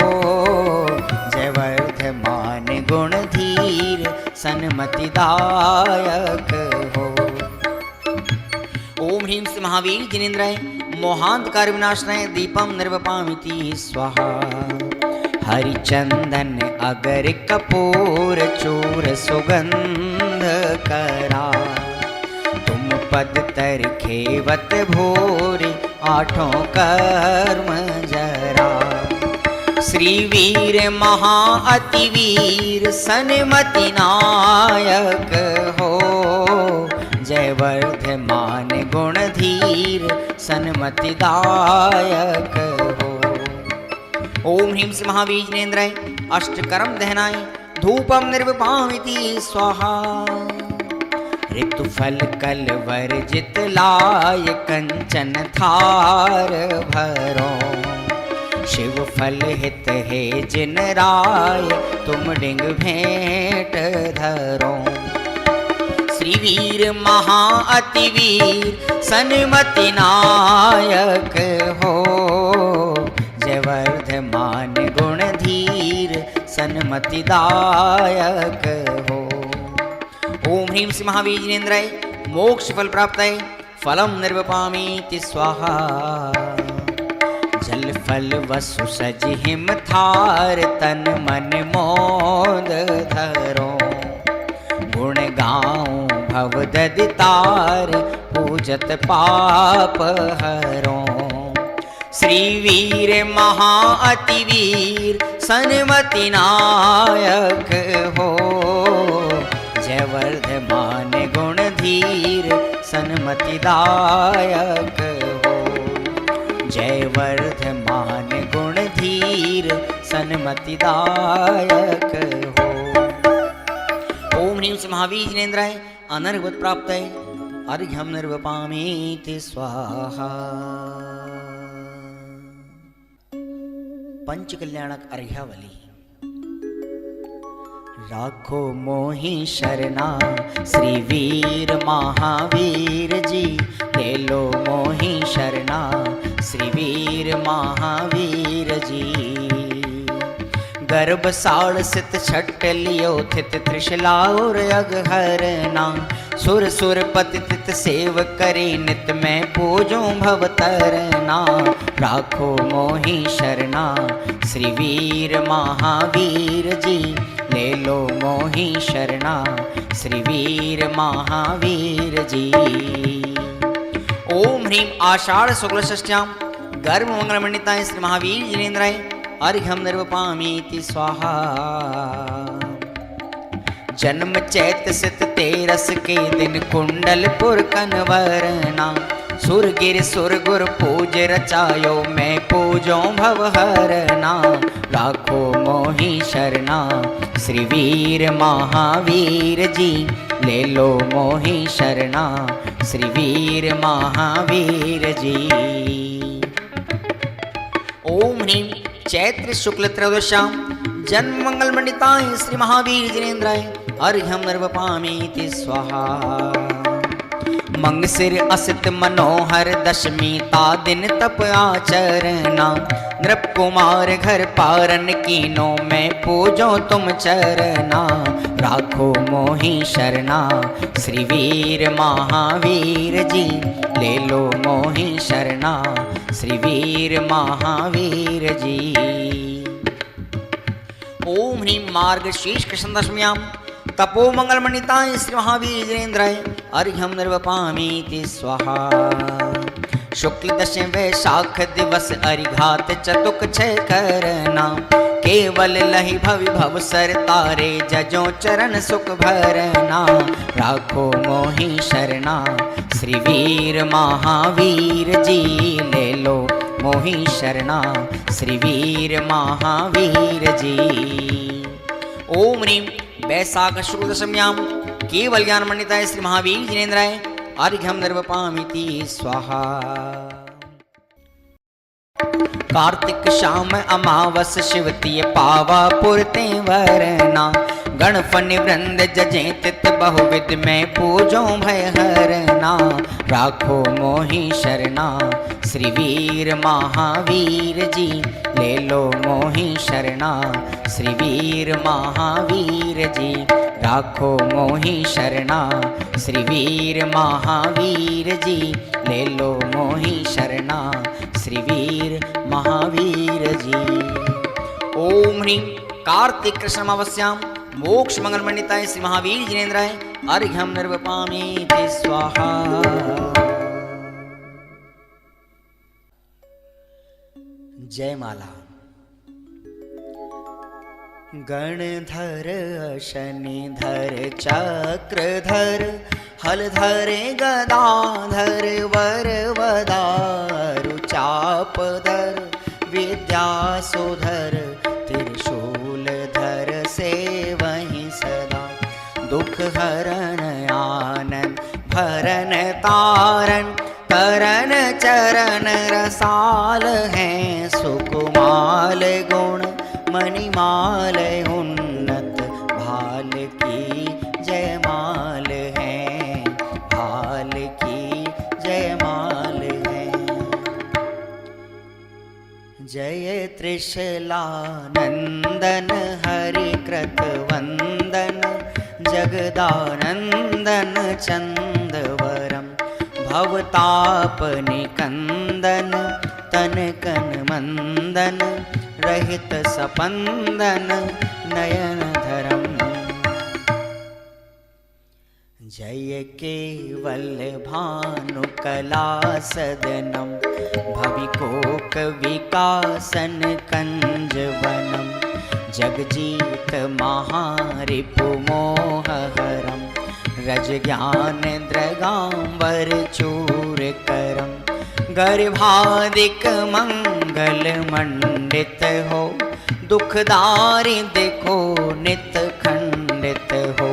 जय वर्धमान गुण धीर सन्मति दायक हो। ओम ह्रीं श्री महावीर जिनेन्द्राय मोहांधकार विनाशनाय दीपम निर्वपामीति स्वाहा। हरिचंदन अगर कपूर चूर सुगंध करा तुम पद तर खेवत भोरे आठों कर्म जरा। श्री वीर महाअति वीर सन्मति नायक हो जय वर्धमान गुण धीर सन्मति दायक हो। ओम ह्रीं श्री महावीर जिनेन्द्राय अष्टकर्म दहनाय धूपम निर्वपामीति स्वाहा। ऋतुफल कल वर्जित लाय कंचन थार भरो शिव फल हित है जिन राय, तुम डिंग भेंट धरो। श्रीवीर महा अति वीर सन्मति नायक हो, जय वर्धमान गुण धीर सन्मति दायक हो। ओम ह्रीं श्री महावीर जिनेन्द्राय मोक्ष फल प्राप्ताय फलम निर्वपामीति स्वाहा। जल फल वसु सज हिम थार, तन मन मोद धरो। गुण गाऊं भव ददितार, पूजत पाप हरो। श्री वीर महा अति वीर सन्मति नायक हो, जय वर्धमान गुण धीर सन्मति दायक हो। जय वर्धमान गुण धीर सन्मति दायक हो। ओम ह्रीं श्री महावीर जिनेन्द्राय अनर्गत प्राप्ताय अर्घ्यं निर्वपामीति स्वाहा। पंचकल्याणक अर्घ्यावली। राखो मोहि शरणा श्री वीर महावीर जी, ले लो मोहि शरणा श्री वीर महावीर जी। गर्भ साड़ सित छट लियो थित त्रिशला और अगहरना, सुर सुर पति तित सेव करे नित मैं पूजो भवतरना। राखो मोहि शरणा श्री वीर महावीर जी, ले लो मोहि शरणा श्री वीर महावीर जी। ओम ह्रीं आषाढ़ शुक्ल षष्ठ्यां गर्भ मंगलमंडिताय श्री महावीर जिनेन्द्राय अर्घ्यं निर्वपामीति स्वाहा। जन्म चैत सित तेरस के दिन कुंडलपुर कनवरना, सुर गिर सुर गुर पूज रचायो मैं पूजो भवहरना। राखो मोहि शरणा श्री वीर महावीर जी, ले लो मोहि शरणा श्री वीर महावीर जी। ओम ह्रीं चैत्र शुक्ल त्रयोदश्यां जन्म मंगल मंडिताय श्री महावीर जिनेन्द्राय अर्घ्यं निर्वपामीति स्वाहा। मंगसिर असित मनोहर दशमी ता दिन तप आचरना, नृप कुमार घर पारन कीनो मैं पूजो तुम चरना। राखो मोहि शरणा श्री वीर महावीर जी, ले लो मोहि शरणा श्री वीर महावीर जी। ओम ह्रीं मार्गशीर्ष कृष्ण दशम्यां तपो मंगल मंडिताय श्री महावीर जिनेन्द्राय अर्घ्यं निर्वपामीति स्वाहा। शुक्ल दशे वैशाख दिवस अरिघात चतुक छय करना, केवल लहि भवि भव सर तारे जजो चरण सुख भरना। राखो मोहि शरणा श्री वीर महावीर जी, ले लो मोहि शरणा श्री वीर महावीर जी। ओम ह्रीं वैशाख शुक्ल दशम्यां केवल ज्ञान मंडिताय श्री महावीर जिनेन्द्राय अर्घ्यं निर्वपामीति स्वाहा। कार्तिक शाम अमावस शिवतीय पावा पुरते वरना, गणफन वृंद जजे तित बहुविध में पूजो भय हरना। राखो मोहि शरणा श्री वीर महावीर जी, ले लो मोहि शरणा श्री वीर महावीर जी। राखो मोहि शरणा श्री वीर महावीर जी, ले लो मोहि शरणा श्री वीर महावीर जी। ओम ह्रीं कार्तिक कृष्ण अमावस्यां मोक्ष मंगल मंडिताय श्री महावीर जिनेन्द्राय अर्घ्यं निर्वपामीति स्वाहा। जय माला। गणधर शनिधर चक्रधर, हलधरे गदाधर वरवदारु चापधर, विद्यासुधर त्रिशूलधर सेवहि सदा। दुख हरण आनंद भरन तारण, तरन चरण रसाल हैं, सुकुमाल गुण मणिमाल उन्नत भाल की जयमाल है, भाल की जयमाल है। जय त्रिशलानंदन हरि कृत वंदन, जगदानंदन चंदवरम, भवताप निकंदन तन कन मंदन, रहित सपंदन नयन धरम। जय केवल भानु कला सदनम, भविकोक विकासन कंजवनम, जगजीत महारिपु मोहहरम, रज ज्ञान द्रगांबर चूर करम, गर्भादिक मंगल मंडित हो, दुखदारी देखो नित खंडित हो,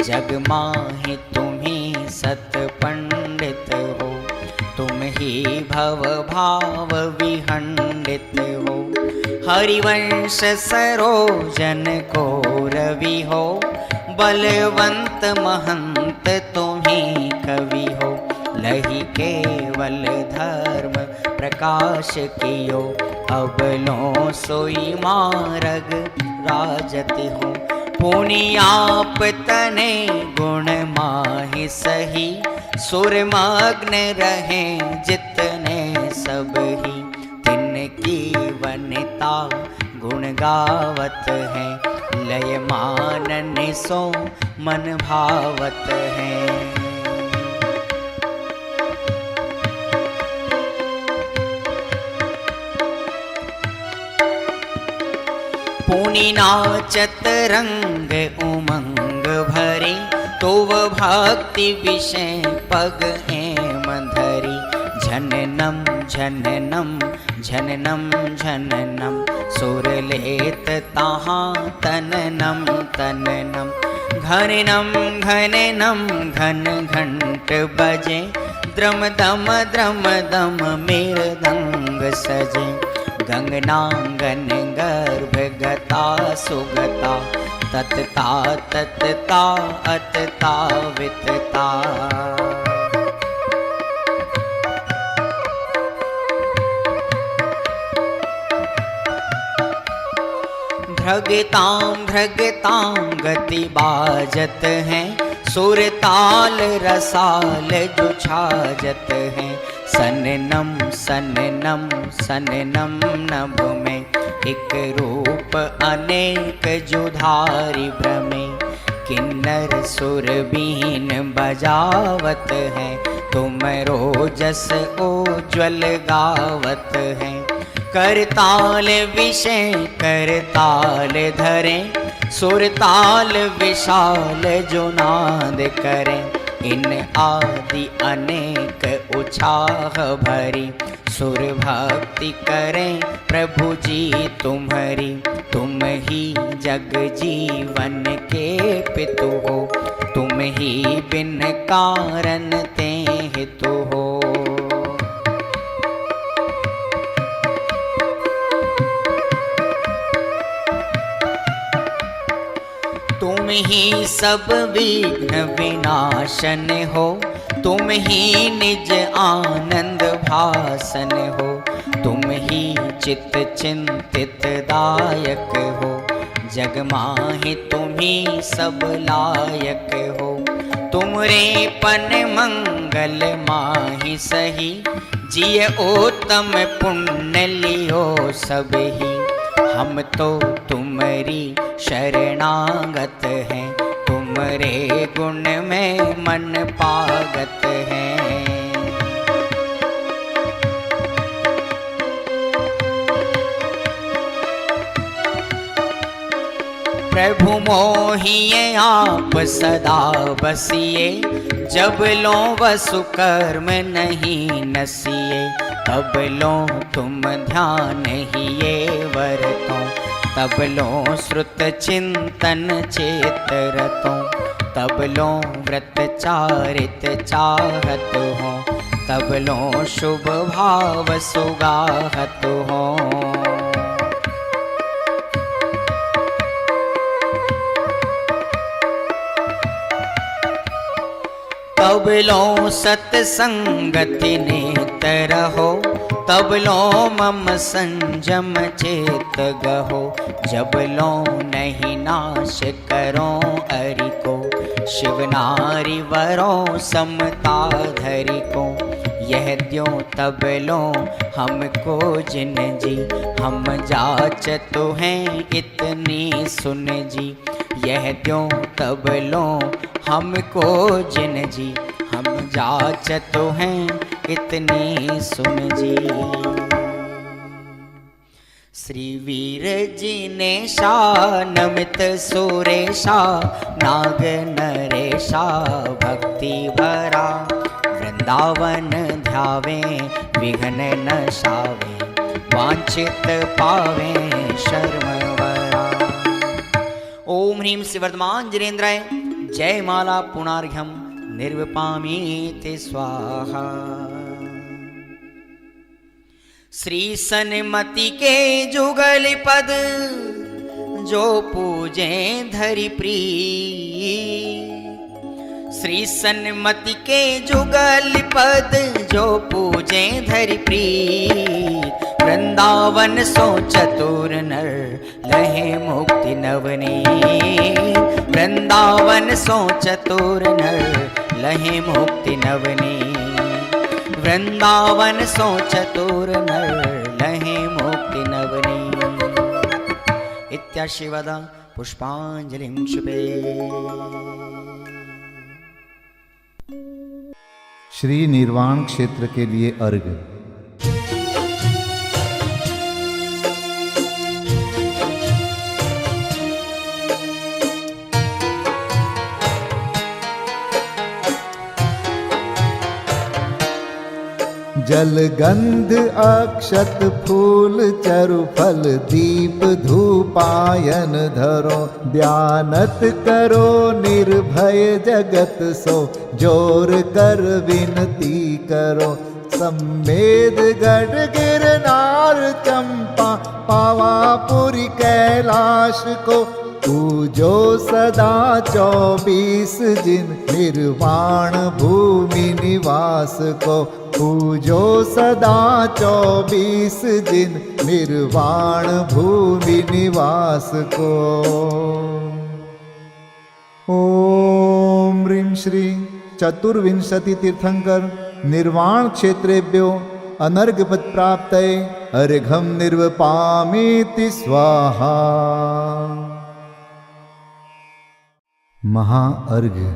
जग माहि तुम्ही सत पंडित हो, तुम ही भव भाव विहंडित हो, हरिवंश सरोजन को रवि हो, बलवंत महंत तुम्ही कवि हो, लही केवल धर्म प्रकाश कियो, अब लो सोई मार्ग राजति हो, पुनियाप तने गुण माहि सही, सुरमग्न रहे जितने सब ही, तिनकी वनिता गुण गावत है, लय मानन सो मन भावत है। पुनि नाचत रंग उमंग भरे, तो वह भक्ति विषय पग एम धरी, झननम झननम झननम झननम, सुर लेत ताहाँ तननम तननम, घननम घननम घन घंट बजे, द्रम दम मृदंग सजे, गंगनांगन गर्भ गता सुगता, ततता ततता अतता वितता। भ्रगताम भ्रगताम गति बाजत हैं, सुरताल रसाल जो छाजत हैं, सननम सननम सननम नभ में, एक रूप अनेक जुधारी भ्रमे, किन्नर सुर बीन बजावत हैं, तुम रोजस उज्ज्वल गावत हैं, करताल विषय करताल धरें, सुरताल विशाल जो नाद करें, इन आदि अनेक उछाह भरी, सुर भक्ति करें प्रभु जी तुम्हारी, तुम ही जग जीवन के पितु हो, तुम ही बिन कारण ते हेतु हो। तुम ही सब विघ्न विनाशन हो, तुम ही निज आनंद भासन हो, तुम ही चित्त चिंतित दायक हो, जग माहि तुम ही सब लायक हो, तुमरे पन मंगल माहि सही, जिय उत्तम पुण्य लियो सब ही, हम तो तुम्हारी शरणागत हैं, तुमरे गुण में मन पागत है। प्रभु मोहिए आप सदा बसिए, जब लो वसु कर्म नहीं नसिए, तब लो तुम ध्यान ही ये वरतो, तब लो श्रुत चिंतन चेत रतो, तब लो व्रत चारित चाहत हो, तब लो शुभ भाव सुगाहत हो। तब लो सत्संगति नेत रहो, तब लो मम संजम चेत गहो। जब लो नहीं नाश करो अरि को, शिव नारी वरो समता धरि को। यह द्यो तब लो हमको जिन जी, हम जाचत हैं इतनी सुन जी। यह द्यो तब लो हमको जिन जी, हम जाचत हैं इतनी सुन जी। श्री वीर जी ने नमित सुरेशा, नाग नरेशा भक्ति भरा। वृंदावन ध्यावे विघ्न नशावे, वांछित पावे शर्म वरा। ओम ह्रीं श्री वर्धमांजनेन्द्राय जय माला पुनार्घ्यम निर्विपामीति स्वाहा। श्री सन्मति के जुगल पद, जो पूजे धरि प्रीत। श्री सन्मति के जुगल पद, जो पूजे धरि प्रीत। वृंदावन सो चतुर नर, लहे मुक्ति नवनीत। वृंदावन सो चतुर नर, लहे मुक्ति नवनीत। वृंदावन सो चतुर नर, लहे मुक्ति नवनीत। इत्याशिवद पुष्पांजलिं क्षिपे। श्री निर्वाण क्षेत्र के लिए अर्घ। जल गंध अक्षत फूल चरु फल, दीप धूपायन धरो। ध्यानत करो निर्भय जगत सो, जोर कर विनती करो। सम्मेद गढ़ गिरनार चंपा, पावापुरी कैलाश को। पूजो सदा 24 जिन, निर्वाण भूमि निवास को। पूजो सदा 24 जिन, निर्वाण भूमि निवास को। ओम ह्रीं श्री चतुर्विंशति तीर्थंकर निर्वाण क्षेत्रेभ्यो अनर्घपद प्राप्तये अर्घं निर्वपामीति स्वाहा। महाअर्घ्य।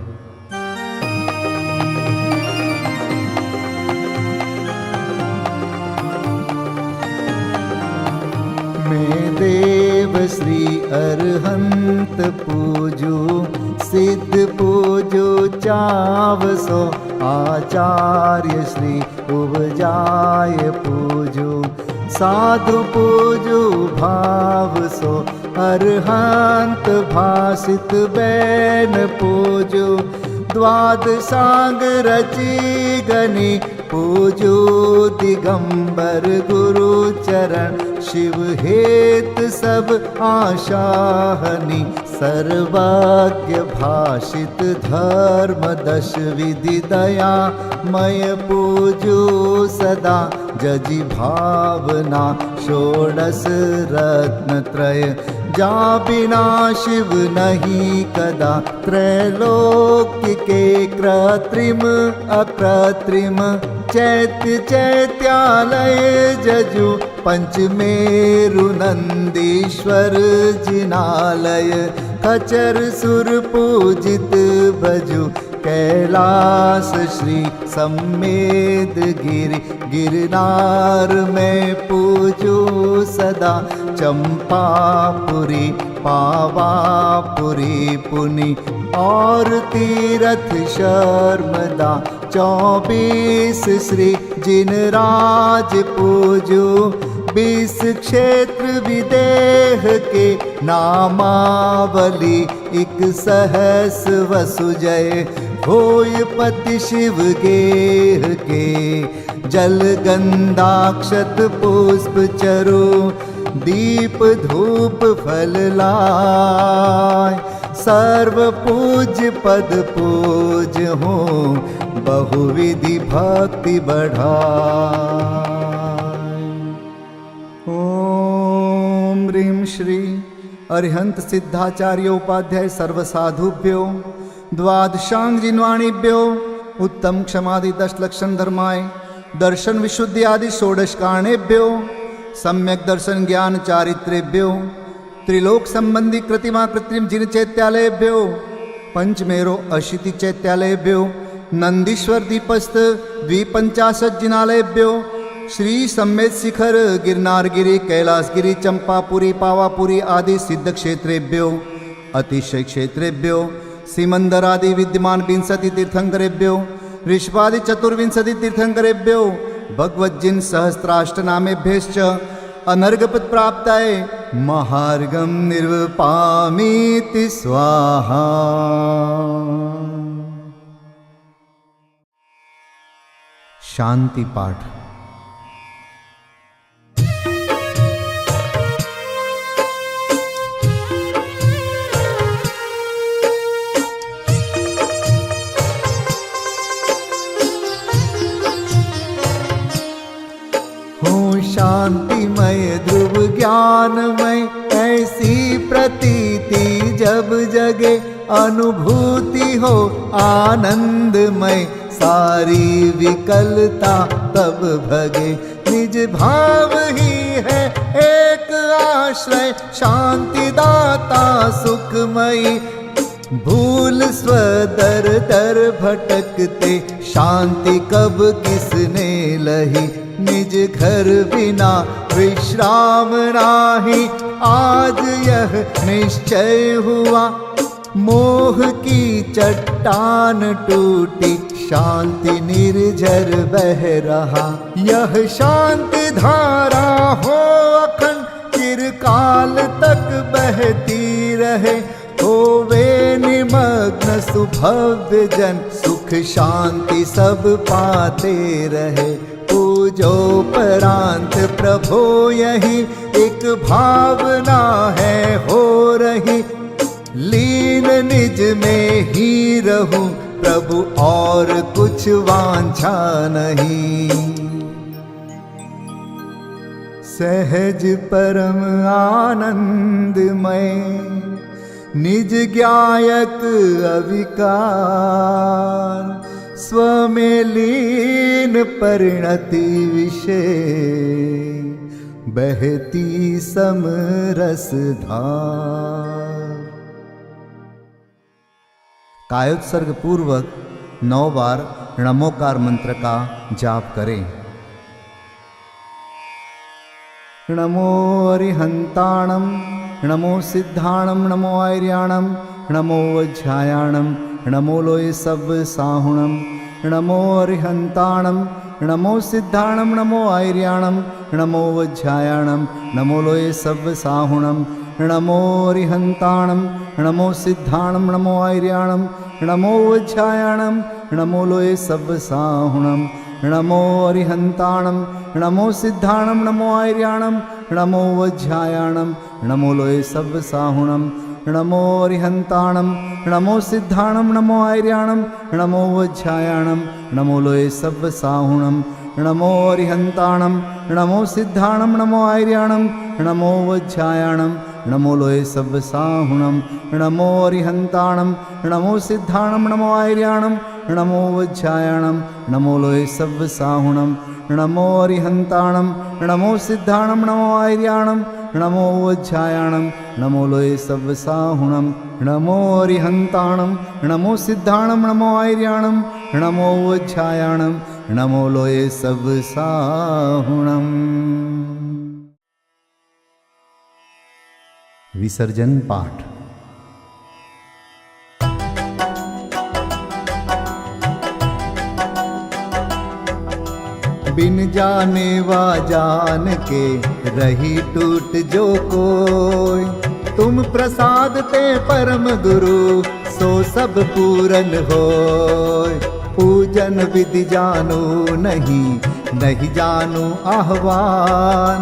मैं देव श्री अरहंत पूजू, सिद्ध पूजू चावसो। आचार्य श्री उपजाय पूजू, साधु पूजू भाव सो। अरहंत भासित बैन पूजू, द्वादशांग रची गनी पूजू। दिगंबर गुरु चरण, शिव हेत सब आशाहनी। सर्वज्ञ भाषित धर्म दश विधि दया मय पूजू सदा। जजी भावना षोडश रत्न त्रय, जा बिना शिव नहीं कदा। त्रैलोक्य के कृत्रिम अकृत्रिम, चैत्य चैत्यालय जजु। पंचमेरु नंदीश्वर जिनालय, खचर सुर पूजित बजु। कैलास श्री सम्मेद गिरि, गिरनार में पूजू सदा। चंपापुरी पावापुरी पुनि, और तीरथ शर्मदा। 24 श्री जिनराज पूजू, 20 क्षेत्र विदेह के नामावली, 1 सहस वसुजय होय पति शिव गेह के। जल गंधाक्षत पुष्प चरो, दीप धूप फल लाय। सर्व पूज्य पद पूज हो, बहुविधि भक्ति बढ़ाय। ओम ह्रीं श्री अरिहंत सिद्धाचार्य उपाध्याय सर्वसाधुभ्यो द्वादशांग जिन्वाणीभ्यो उत्तम क्षमादि 10 लक्षण धर्माय दर्शन विशुद्धि आदि 16 कारणेभ्यो सम्यक दर्शन ज्ञान चारित्रेभ्यो त्रिलोक संबंधी कृतिमा कृत्रिम जिन चैत्यालयभ्यो पंचमेरो अशीति चैत्यालयभ्यो नंदीश्वर दीपस्थ 250 जिनालयभ्यो श्री सम्मेत शिखर गिरनारगिरी कैलासगिरी चंपापुरी पावापुरी आदि सिद्ध क्षेत्रेभ्यो अतिशय क्षेत्रेभ्यो सिमंदर आदि विद्यमान 20 तीर्थंकरेभ्यो ऋषभादि 24 तीर्थंकरेभ्यो भगवज्जिन सहस्राष्टनामेभ्यश्च अनर्गपद प्राप्ताय महार्गम निर्वपामीति स्वाहा। शांति पाठ। शांतिमय ध्रुव ज्ञानमय ऐसी प्रतीति जब जगे, अनुभूति हो आनंदमय सारी विकलता तब भगे। निज भाव ही है एक आश्रय, शांति दाता सुखमयी। भूल स्वदर दर भटकते, शांति कब किसने लही। निज घर बिना विश्राम नाही, आज यह निश्चय हुआ। मोह की चट्टान टूटी, शांति निर्झर बह रहा। यह शांति धारा हो अखंड, चिरकाल तक बहती रहे। होवे निमग्न सुभव्य जन, सुख शांति सब पाते रहे। पूजोपरांत प्रभो यही एक भावना है हो रही। लीन निज में ही रहूं प्रभु, और कुछ वांछा नहीं। सहज परम आनंदमय, निज ज्ञायक अविकार। स्व में लीन परिणति विषय, बहती समरस धार। कायोत्सर्ग पूर्वक 9 बार नमोकार मंत्र का जाप करें। नमो अरिहंताणम, नमो सिद्धाणम, नमो आर्याणम, नमो वज्रायाणम, नमो लोय सब साहुणम। नमो अरिहंताणम, नमो सिद्धाणम, नमो आर्याणम, नमो वज्रायाणम, नमो लोय सब साहुणम। नमो अरिहंताणम, नमो सिद्धाणम, नमो आर्याणम, नमो वज्रायाणम, नमो लोय सब साहुणम। नमो अरिहंताणम, नमो सिद्धाणम, नमो आर्याणम, नमो वज्रायाणम, नमो लोय सब साहुणम। नमो अरिहंताणम, नमो सिद्धाणम, नमो आर्याणम, नमो वज्रायाणम, नमो लोय सब साहुणम। नमो अरिहंताणम, नमो सिद्धाणम, नमो आर्याणम, नमो वज्रायाणम, नमो लोय सब साहुणम। नमो अरिहंताणम, नमो सिद्धाणम, नमो आर्याणम, नमो वज्रायाणम, नमो लोय सब साहुणम। नमो अरिहंताणम, नमो सिद्धाणम, नमो आर्याणम, नमो वज्रायाणम, नमो लोय सब साहुणम। नमो अरिहंताणम, नमो सिद्धाणम, नमो आर्याणम, नमो वज्रायाणम, नमो लोय सब साहुणम। विसर्जन पाठ। बिन जाने वा जान के रही टूट जो कोई। तुम प्रसाद ते परम गुरु सो सब पूरन होय। पूजन विधि जानू नहीं, नहीं जानू आह्वान,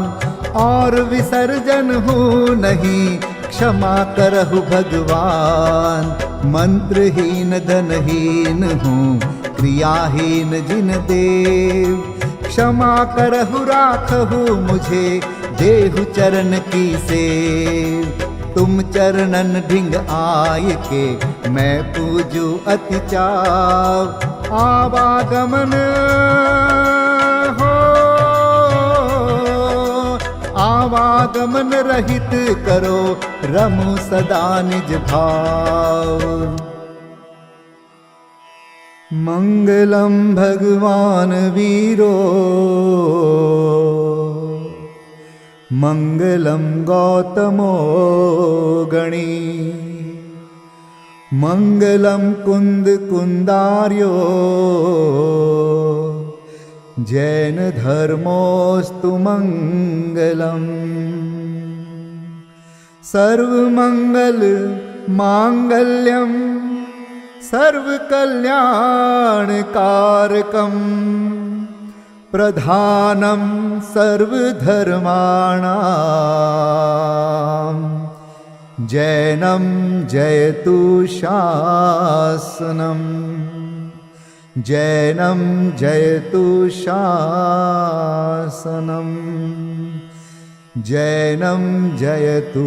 और विसर्जन हूँ नहीं, क्षमा करहु भगवान। मंत्रहीन धनहीन हूँ, क्रियाहीन जिन देव, क्षमा करहु राखहु मुझे, देहु चरण की सेव। तुम चरणन ढिंग आय के, मैं पूजू अति चाव। आवागमन हो, आवागमन रहित करो, रमु सदा निज भाव। मंगलम भगवान वीरो, मंगलम गौतमो गणी, मंगलम कुंद कुंदार्यो, जैन धर्मोस्तु मंगलम। सर्वमंगल मांगल्यम सर्वकल्याणकारकम, प्रधानं सर्वधर्माणां, जैनं जयतु शासनम्, जैनं जयतु शासनम्, जैनं जयतु